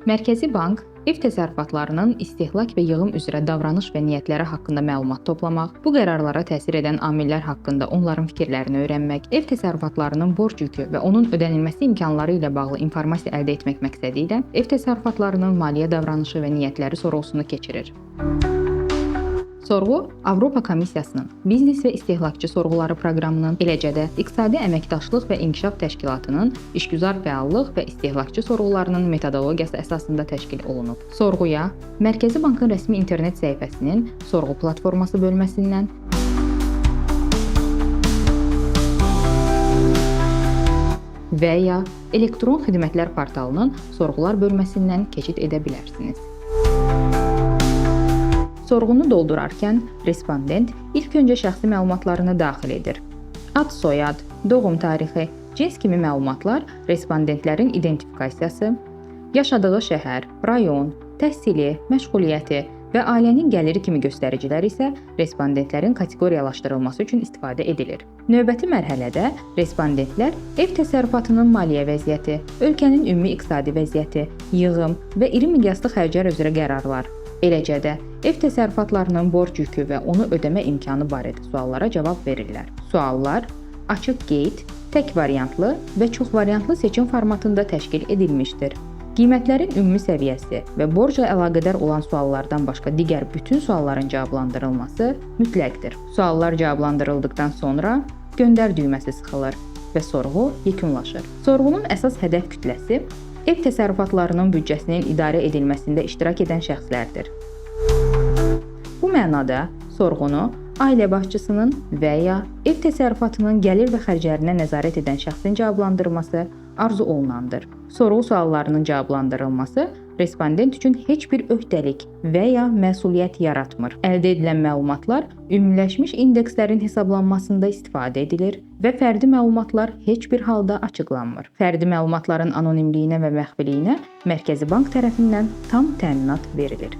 Mərkəzi Bank ev təsərrüfatlarının istehlak və yığım üzrə davranış və niyyətləri haqqında məlumat toplamaq, bu qərarlara təsir edən amillər haqqında onların fikirlərini öyrənmək, ev təsərrüfatlarının borc yükü və onun ödənilməsi imkanları ilə bağlı informasiya əldə etmək məqsədilə ev təsərrüfatlarının maliyyə davranışı və niyyətləri sorğusunu keçirir. Sorğu Avropa Komissiyasının Biznes və İstehlakçı Sorğuları proqramının, eləcə də İqtisadi Əməkdaşlıq və İnkişaf Təşkilatının İşgüzar Fəallıq və İstehlakçı Sorğularının metodologiyası əsasında təşkil olunub. Sorğuya Mərkəzi Bankın rəsmi internet səhifəsinin sorğu platforması bölməsindən və ya elektron xidmətlər portalının sorğular bölməsindən keçid edə bilərsiniz. Sorğunu doldurarkən respondent ilk öncə şəxsi məlumatlarını daxil edir. Ad, soyad, doğum tarixi, cins kimi məlumatlar respondentlərin identifikasiyası, yaşadığı şəhər, rayon, təhsili, məşğuliyyəti və ailənin gəliri kimi göstəricilər isə respondentlərin kateqoriyalaşdırılması üçün istifadə edilir. Növbəti mərhələdə respondentlər ev təsərrüfatının maliyyə vəziyyəti, ölkənin ümumi iqtisadi vəziyyəti, yığım və iri miqyaslı xərclər üzrə qərarlar, eləcə də ev təsərrüfatlarının borc yükü və onu ödəmə imkanı barədə suallara cavab verirlər. Suallar açıq qeyd, tək variantlı və çox variantlı seçim formatında təşkil edilmişdir. Qiymətlərin ümumi səviyyəsi və borcla əlaqədar olan suallardan başqa digər bütün sualların cavablandırılması mütləqdir. Suallar cavablandırıldıqdan sonra göndər düyməsi sıxılır və sorğu yekunlaşır. Sorğunun əsas hədəf kütləsi ev təsərrüfatlarının büdcəsinin idarə edilməsində iştirak edən şəxslərdir. Bu mənada sorğunu ailə başçısının və ya ev təsərrüfatının gəlir və xərclərinə nəzarət edən şəxsin cavablandırması arzu olunandır. Sorğu suallarının cavablandırılması respondent üçün heç bir öhdəlik və ya məsuliyyət yaratmır. Əldə edilən məlumatlar ümumiləşmiş indekslərin hesablanmasında istifadə edilir və fərdi məlumatlar heç bir halda açıqlanmır. Fərdi məlumatların anonimliyinə və məxfiliyinə Mərkəzi Bank tərəfindən tam təminat verilir.